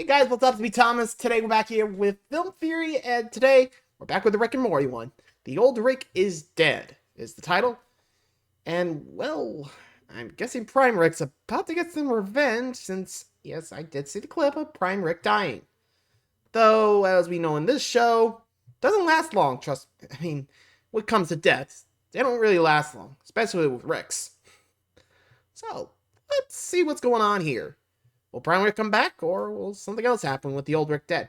Hey guys, what's up? It's me, Thomas. Today we're back here with Film Theory, and today we're back with the Rick and Morty one. The Old Rick is Dead is the title. And, well, I'm guessing Prime Rick's about to get some revenge since, yes, I did see the clip of Prime Rick dying. Though, as we know in this show, doesn't last long, trust me. I mean, when it comes to deaths, they don't really last long, especially with Rick's. So, let's see what's going on here. Will Prime Rick come back, or will something else happen with the old Rick dead?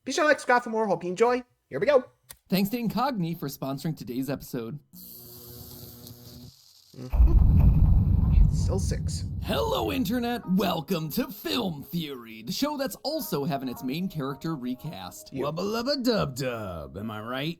Be sure to like, subscribe for more. Hope you enjoy. Here we go. Thanks to Incogni for sponsoring today's episode. It's still 6. Hello, Internet. Welcome to Film Theory, the show that's also having its main character recast. You. Wubba-lubba-dub-dub, am I right?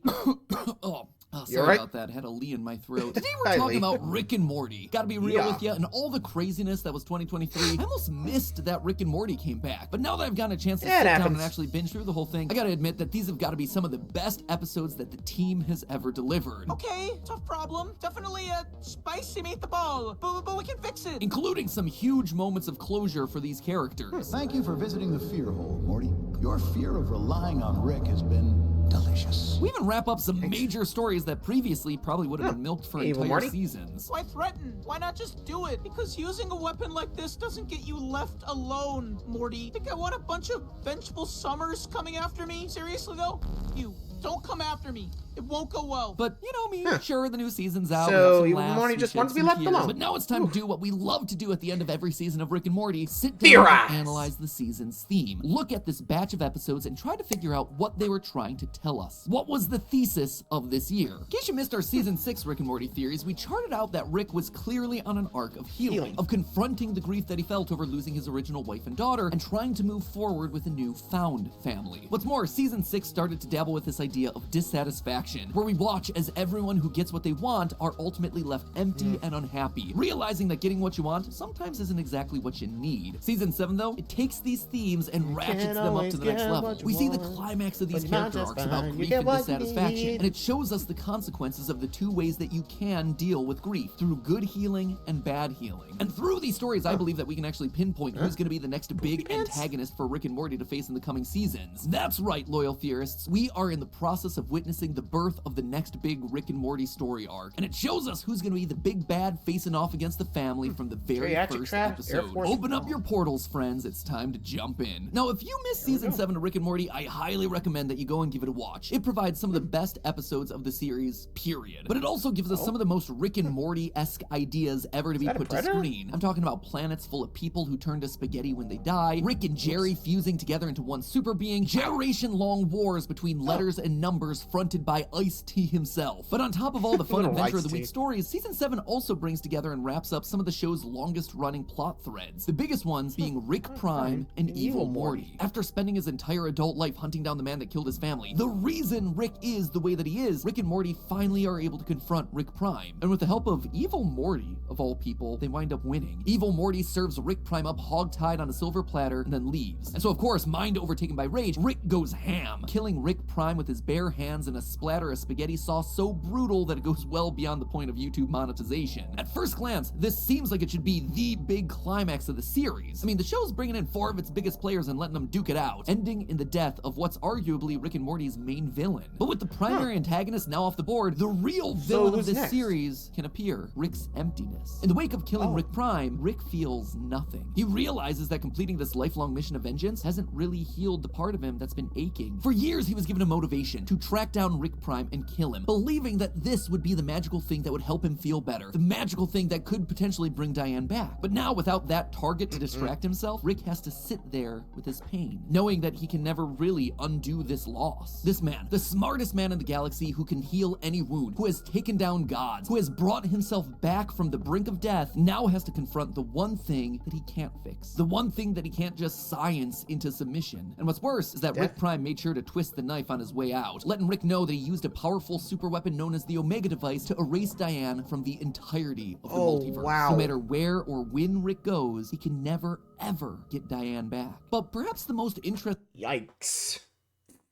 Sorry about that. I had a lee in my throat. Today we're talking about Rick and Morty. Gotta be real with you, and all the craziness that was 2023, I almost missed that Rick and Morty came back. But now that I've gotten a chance to sit down and actually binge through the whole thing, I gotta admit that these have gotta be some of the best episodes that the team has ever delivered. Okay, tough problem. Definitely a spicy meatball, but we can fix it. Including some huge moments of closure for these characters. Thank you for visiting the fear hole, Morty. Your fear of relying on Rick has been delicious. We even wrap up some major stories that previously probably would have been milked for entire Morty. seasons. Why threaten? Why not just do it? Because using a weapon like this doesn't get you left alone, Morty. Think I want a bunch of vengeful summers coming after me? Seriously though? You, don't come after me. It won't go well. But, you know me, sure, the new season's out. So, we you have some laughs, Morty we just shed wants to be some left tears, alone. But now it's time to do what we love to do at the end of every season of Rick and Morty. Sit down Theorize. and analyze the season's theme. Look at this batch of episodes and try to figure out what they were trying to tell us. What was the thesis of this year? In case you missed our season 6 Rick and Morty theories, we charted out that Rick was clearly on an arc of healing, of confronting the grief that he felt over losing his original wife and daughter, and trying to move forward with a new found family. What's more, season 6 started to dabble with this idea of dissatisfaction, where we watch as everyone who gets what they want are ultimately left empty and unhappy, realizing that getting what you want sometimes isn't exactly what you need. Season 7, though, it takes these themes and ratchets them up to the next level. We see the climax of these character arcs about grief and dissatisfaction, and it shows us the consequences of the two ways that you can deal with grief, through good healing and bad healing. And through these stories, I believe that we can actually pinpoint who's going to be the next big antagonist for Rick and Morty to face in the coming seasons. That's right, loyal theorists, we are in the process of witnessing the birth of the next big Rick and Morty story arc, and it shows us who's going to be the big bad facing off against the family from the very first episode. Open up your portals, friends, it's time to jump in. Now, if you missed season 7 of Rick and Morty, I highly recommend that you go and give it a watch. It provides some of the best episodes of the series, period. But it also gives us some of the most Rick and Morty-esque ideas ever to be put to screen. I'm talking about planets full of people who turn to spaghetti when they die, Rick and Jerry fusing together into one super being, generation-long wars between letters and numbers fronted by Ice-T himself. But on top of all the fun Adventure of the Week stories, season 7 also brings together and wraps up some of the show's longest-running plot threads. The biggest ones being Rick Prime and Evil Morty. After spending his entire adult life hunting down the man that killed his family, the reason Rick is the way that he is, Rick and Morty finally are able to confront Rick Prime. And with the help of Evil Morty, of all people, they wind up winning. Evil Morty serves Rick Prime up hog-tied on a silver platter and then leaves. And so, of course, mind overtaken by rage, Rick goes ham, killing Rick Prime with his bare hands in a splatter of spaghetti sauce so brutal that it goes well beyond the point of YouTube monetization. At first glance, this seems like it should be the big climax of the series. I mean, the show's bringing in 4 of its biggest players and letting them duke it out, ending in the death of what's arguably Rick and Morty's main villain. But with the primary antagonist now off the board, the real villain of this series can appear: Rick's emptiness. In the wake of killing Rick Prime, Rick feels nothing. He realizes that completing this lifelong mission of vengeance hasn't really healed the part of him that's been aching. For years, he was given a motivation to track down Rick Prime and kill him, believing that this would be the magical thing that would help him feel better, the magical thing that could potentially bring Diane back. But now, without that target to distract himself, Rick has to sit there with his pain, knowing that he can never really undo this loss. This man, the smartest man in the galaxy who can heal any wound, who has taken down gods, who has brought himself back from the brink of death, now has to confront the one thing that he can't fix, the one thing that he can't just science into submission. And what's worse is that Rick Prime made sure to twist the knife on his way out, letting Rick know that he used a powerful super weapon known as the Omega device to erase Diane from the entirety of the multiverse. No matter where or when Rick goes, he can never, ever get Diane back. But perhaps the most interesting... Yikes.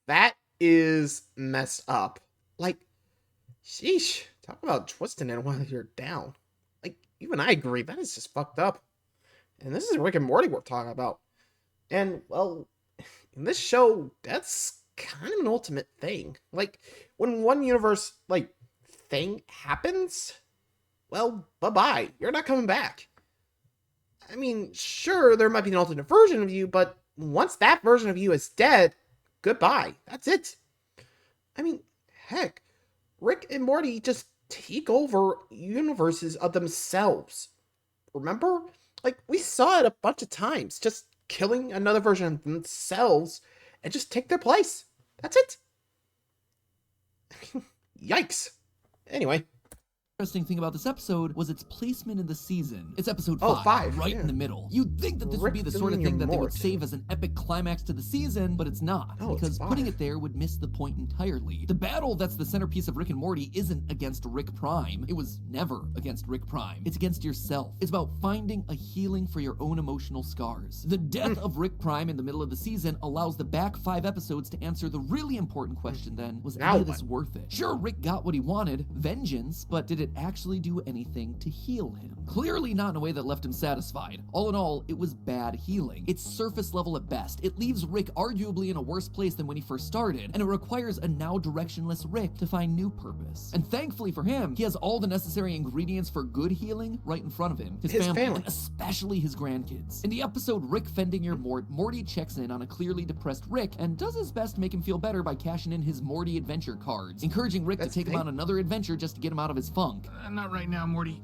That is messed up. Like, sheesh. Talk about twisting it while you're down. Like, even I agree. That is just fucked up. And this is Rick and Morty we're talking about. And, well, in this show, that's kind of an ultimate thing. Like, when one universe, like, thing happens, well, bye-bye. You're not coming back. I mean, sure, there might be an alternate version of you, but once that version of you is dead, goodbye. That's it. I mean, heck, Rick and Morty just take over universes of themselves. Remember? Like, we saw it a bunch of times, just killing another version of themselves and just take their place. That's it. Yikes. Anyway. Interesting thing about this episode was its placement in the season. It's episode 5, Oh, 5, right yeah. in the middle. You'd think that this would be the sort of thing that they would save as an epic climax to the season, but it's not, because putting it there would miss the point entirely. The battle that's the centerpiece of Rick and Morty isn't against Rick Prime. It was never against Rick Prime. It's against yourself. It's about finding a healing for your own emotional scars. The death of Rick Prime in the middle of the season allows the back 5 episodes to answer the really important question then, was any of this worth it? Sure, Rick got what he wanted, vengeance, but did it actually do anything to heal him? Clearly not in a way that left him satisfied. All in all, it was bad healing. It's surface level at best. It leaves Rick arguably in a worse place than when he first started, and it requires a now directionless Rick to find new purpose. And thankfully for him, he has all the necessary ingredients for good healing right in front of him. His family, and especially his grandkids. In the episode Rick Fending Your Mort, Morty checks in on a clearly depressed Rick and does his best to make him feel better by cashing in his Morty adventure cards, encouraging Rick to take him on another adventure just to get him out of his funk. Not right now, Morty.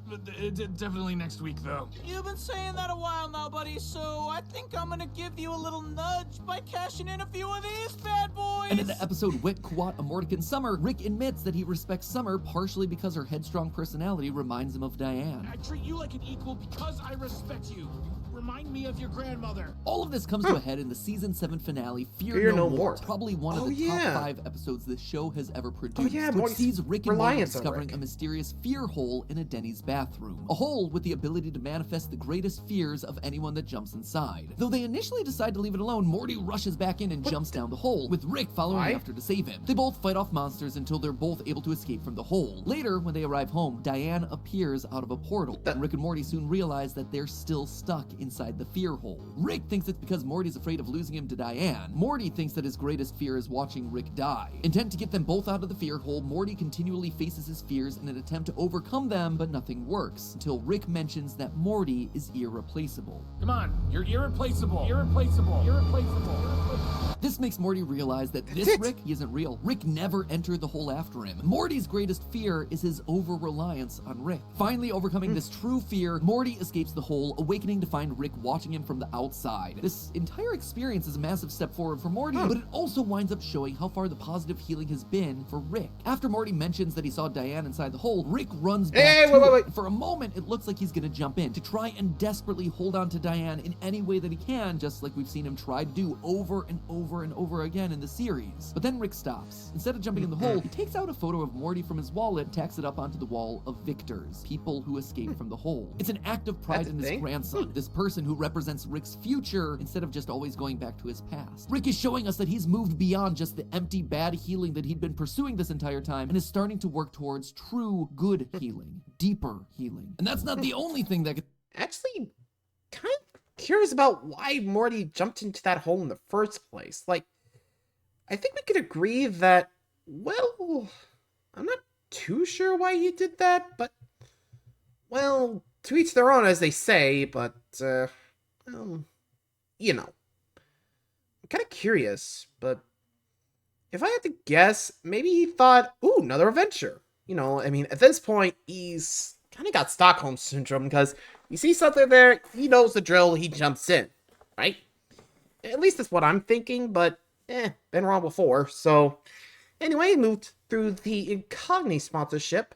Definitely next week, though. You've been saying that a while now, buddy, so I think I'm gonna give you a little nudge by cashing in a few of these bad boys. And in the episode Wit Quat Amortican Summer, Rick admits that he respects Summer partially because her headstrong personality reminds him of Diane. I treat you like an equal because I respect you. Remind me of your grandmother. All of this comes to a head in the season 7 finale, Fear No More. Probably one of the top 5 episodes this show has ever produced. Which sees Rick and Morty discovering a mysterious fear hole in a Denny's bathroom. A hole with the ability to manifest the greatest fears of anyone that jumps inside. Though they initially decide to leave it alone, Morty rushes back in and jumps down the hole, with Rick following after to save him. They both fight off monsters until they're both able to escape from the hole. Later, when they arrive home, Diane appears out of a portal, and Rick and Morty soon realize that they're still stuck inside the fear hole. Rick thinks it's because Morty's afraid of losing him to Diane. Morty thinks that his greatest fear is watching Rick die. Intent to get them both out of the fear hole, Morty continually faces his fears in an attempt to overcome them, but nothing works, until Rick mentions that Morty is irreplaceable. Come on, you're irreplaceable. Irreplaceable. Irreplaceable. This makes Morty realize that this Rick, he isn't real. Rick never entered the hole after him. Morty's greatest fear is his over-reliance on Rick. Finally overcoming this true fear, Morty escapes the hole, awakening to find Rick watching him from the outside. This entire experience is a massive step forward for Morty, but it also winds up showing how far the positive healing has been for Rick. After Morty mentions that he saw Diane inside the hole, Rick runs back to it. For a moment, it looks like he's gonna jump in to try and desperately hold on to Diane in any way that he can, just like we've seen him try to do over and over and over again in the series. But then Rick stops. Instead of jumping in the hole, he takes out a photo of Morty from his wallet, tacks it up onto the wall of victors, people who escaped from the hole. It's an act of pride in his grandson, this person who represents Rick's future instead of just always going back to his past. Rick is showing us that he's moved beyond just the empty bad healing that he'd been pursuing this entire time and is starting to work towards true good healing, deeper healing. And that's not the only thing that could... Actually, kind of curious about why Morty jumped into that hole in the first place. Like, I think we could agree that, well, I'm not too sure why he did that, but, well, to each their own, as they say, but, you know. I'm kind of curious, but if I had to guess, maybe he thought, ooh, another adventure. You know, I mean, at this point, he's kind of got Stockholm Syndrome, because you see something there, he knows the drill, he jumps in, right? At least that's what I'm thinking, but, been wrong before. So, anyway, moved through the Incogni sponsorship.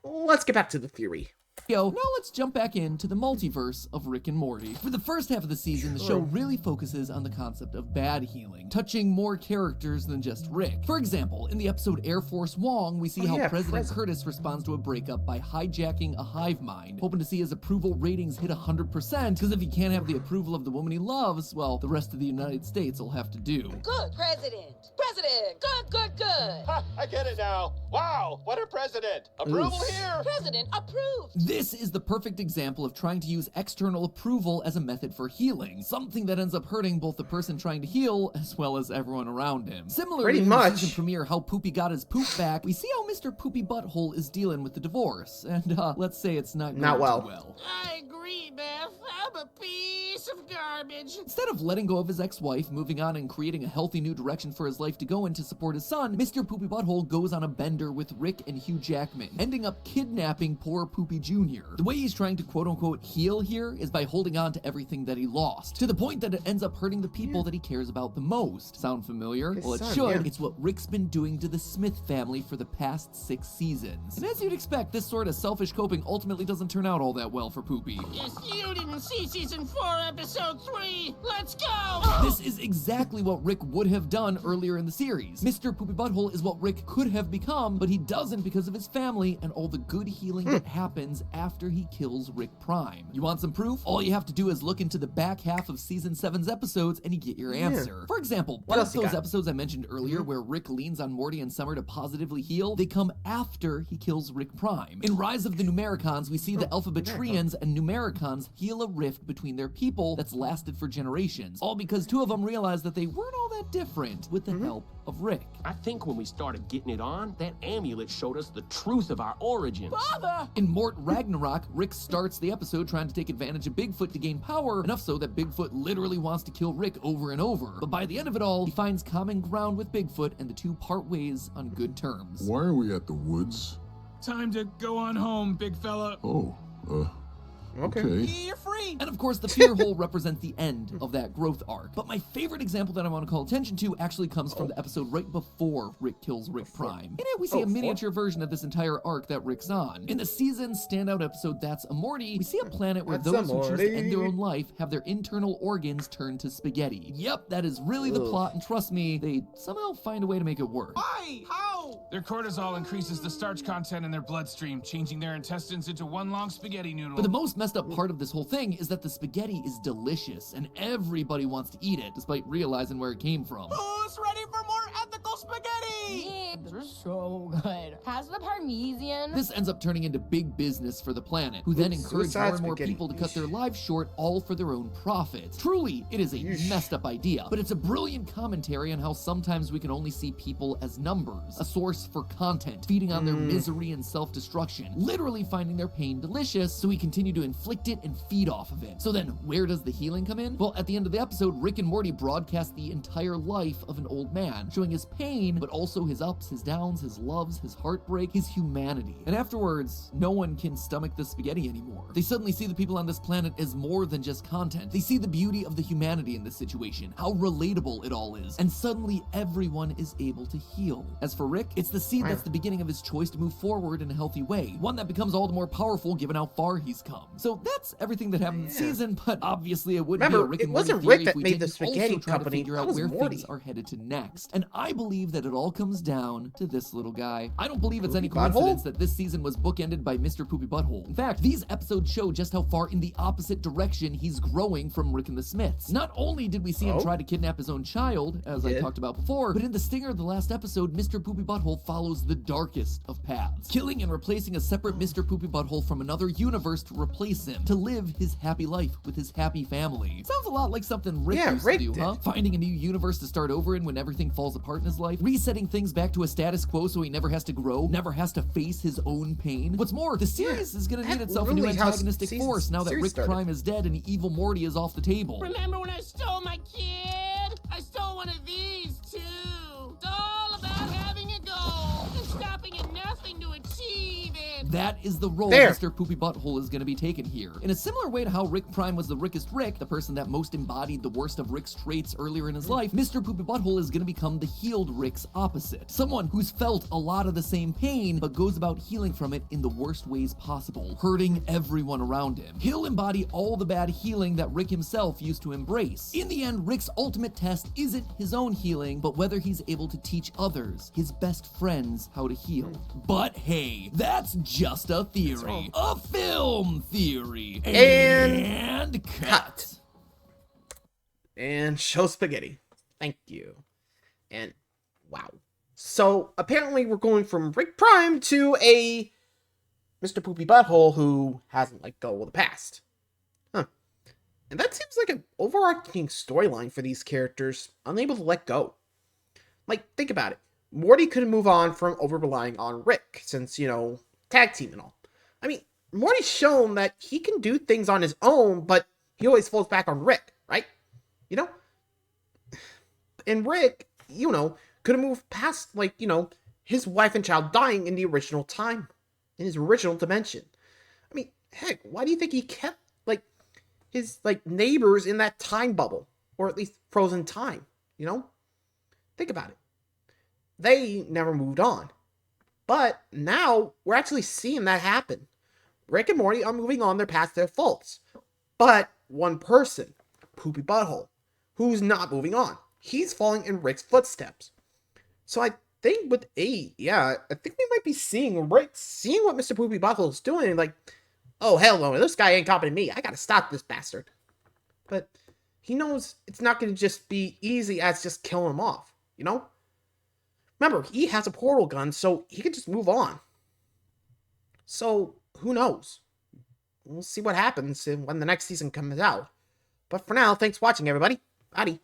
Let's get back to the theory. Now let's jump back into the multiverse of Rick and Morty. For the first half of the season, the show really focuses on the concept of bad healing, touching more characters than just Rick. For example, in the episode Air Force Wong, we see how President Curtis responds to a breakup by hijacking a hive mind, hoping to see his approval ratings hit 100%, because if he can't have the approval of the woman he loves, well, the rest of the United States will have to do. Good, President. President. Good. Ha, I get it now. Wow, what a president. Approval here. President approved. This is the perfect example of trying to use external approval as a method for healing, something that ends up hurting both the person trying to heal as well as everyone around him. Similarly, Pretty in the much. season premiere How Poopy Got His Poop Back, we see how Mr. Poopy Butthole is dealing with the divorce, and let's say it's not going well. too well. I agree, Beth. I'm a piece of garbage. Instead of letting go of his ex-wife, moving on and creating a healthy new direction for his life to go in to support his son, Mr. Poopy Butthole goes on a bender with Rick and Hugh Jackman, ending up kidnapping poor Poopy Jr. The way he's trying to quote-unquote heal here is by holding on to everything that he lost, to the point that it ends up hurting the people that he cares about the most. Sound familiar? His Well, it son, should. yeah. It's what Rick's been doing to the Smith family for the past 6 seasons. And as you'd expect, this sort of selfish coping ultimately doesn't turn out all that well for Poopy. Yes, you didn't see season 4, episode 3. Let's go! This is exactly what Rick would have done earlier in the series. Mr. Poopy Butthole is what Rick could have become, but he doesn't because of his family and all the good healing that happens after he kills Rick Prime. You want some proof? All you have to do is look into the back half of season 7's episodes and you get your answer. For example, What both else you those got? episodes I mentioned earlier where Rick leans on Morty and Summer to positively heal, they come after he kills Rick Prime. In Rise of the Numericons, we see the Alphabetrians and Numericons heal a rift between their people that's lasted for generations, all because 2 of them realized that they weren't all that different with the help of Rick. I think when we started getting it on, that amulet showed us the truth of our origins. Father! In Mort Ragnarok, Rick starts the episode trying to take advantage of Bigfoot to gain power, enough so that Bigfoot literally wants to kill Rick over and over. But by the end of it all, he finds common ground with Bigfoot and the 2 part ways on good terms. Why are we at the woods? Time to go on home, big fella. Oh, Okay. You're free. And of course, the fear hole represents the end of that growth arc. But my favorite example that I want to call attention to actually comes from the episode right before Rick kills Rick Prime. In it, we see a miniature version of this entire arc that Rick's on. In the season's standout episode, That's a Morty, we see a planet where That's those who choose to Morty. end their own life have their internal organs turned to spaghetti. Yep, that is really the plot, and trust me, they somehow find a way to make it work. Why? How? Their cortisol increases the starch content in their bloodstream, changing their intestines into one long spaghetti noodle. But the most messed up part of this whole thing is that the spaghetti is delicious, and everybody wants to eat it, despite realizing where it came from. Who's ready for more ethical spaghetti? Yeah, they're so good. Has the Parmesan? This ends up turning into big business for the planet, who then encourage suicide more and more spaghetti. people to cut their lives short, all for their own profit. Truly, it is a messed up idea, but it's a brilliant commentary on how sometimes we can only see people as numbers, a source for content, feeding on their misery and self-destruction, literally finding their pain delicious, so we continue to inflict it and feed off of it. So then, where does the healing come in? Well, at the end of the episode, Rick and Morty broadcast the entire life of an old man, showing his pain, but also his ups, his downs, his loves, his heartbreak, his humanity. And afterwards, no one can stomach the spaghetti anymore. They suddenly see the people on this planet as more than just content. They see the beauty of the humanity in this situation, how relatable it all is, and suddenly everyone is able to heal. As for Rick, it's the seed that's the beginning of his choice to move forward in a healthy way, one that becomes all the more powerful given how far he's come. So that's everything that happened in the season, but obviously it wouldn't be a Remember, Rick it and Morty wasn't theory Rick if that we made the didn't spaghetti also try to company. figure That out was where Morty. things are headed to next. And I believe that it all comes down to this little guy. I don't believe it's any Poopy Butthole? coincidence that this season was bookended by Mr. Poopy Butthole. In fact, these episodes show just how far in the opposite direction he's growing from Rick and the Smiths. Not only did we see him try to kidnap his own child, as I talked about before, but in the stinger of the last episode, Mr. Poopy Butthole follows the darkest of paths, killing and replacing a separate Mr. Poopy Butthole from another universe to replace him, to live his happy life with his happy family. Sounds a lot like something Rick used Rick to do, did. huh? Finding a new universe to start over in when everything falls apart in his life, resetting things back to a status quo so he never has to grow, never has to face his own pain. What's more, the series is gonna need That's itself a new really how antagonistic season- force now that series Rick started. Prime is dead and evil Morty is off the table. Remember when I stole my kid? I stole one of these too. It's all about having a goal and stopping at nothing to achieve it. That is the role There. Mr. Poopy Butthole is going to be taken here. In a similar way to how Rick Prime was the Rickest Rick, the person that most embodied the worst of Rick's traits earlier in his life, Mr. Poopy Butthole is going to become the healed Rick's opposite. Someone who's felt a lot of the same pain, but goes about healing from it in the worst ways possible, hurting everyone around him. He'll embody all the bad healing that Rick himself used to embrace. In the end, Rick's ultimate test isn't his own healing, but whether he's able to teach others, his best friends, how to heal. But hey, that's just a theory. A film theory. And cut. cut. And show spaghetti. Thank you. And wow. So apparently we're going from Rick Prime to a Mr. Poopy Butthole who hasn't let go of the past. Huh. And that seems like an overarching storyline for these characters, unable to let go. Like, think about it. Morty couldn't move on from over-relying on Rick, since, tag team and all. I mean, Morty's shown that he can do things on his own, but he always falls back on Rick, right? And Rick, couldn't move past, his wife and child dying in the original time, in his original dimension. I mean, heck, why do you think he kept, his, neighbors in that time bubble? Or at least frozen time, Think about it. They never moved on. But now, we're actually seeing that happen. Rick and Morty are moving on past their faults. But one person, Poopy Butthole, who's not moving on. He's following in Rick's footsteps. So I think with 8, I think we might be seeing Rick seeing what Mr. Poopy Butthole is doing, and oh, hell no, this guy ain't copying me. I gotta stop this bastard. But he knows it's not gonna just be easy as just killing him off, Remember, he has a portal gun, so he can just move on. So, who knows? We'll see what happens when the next season comes out. But for now, thanks for watching, everybody. Bye.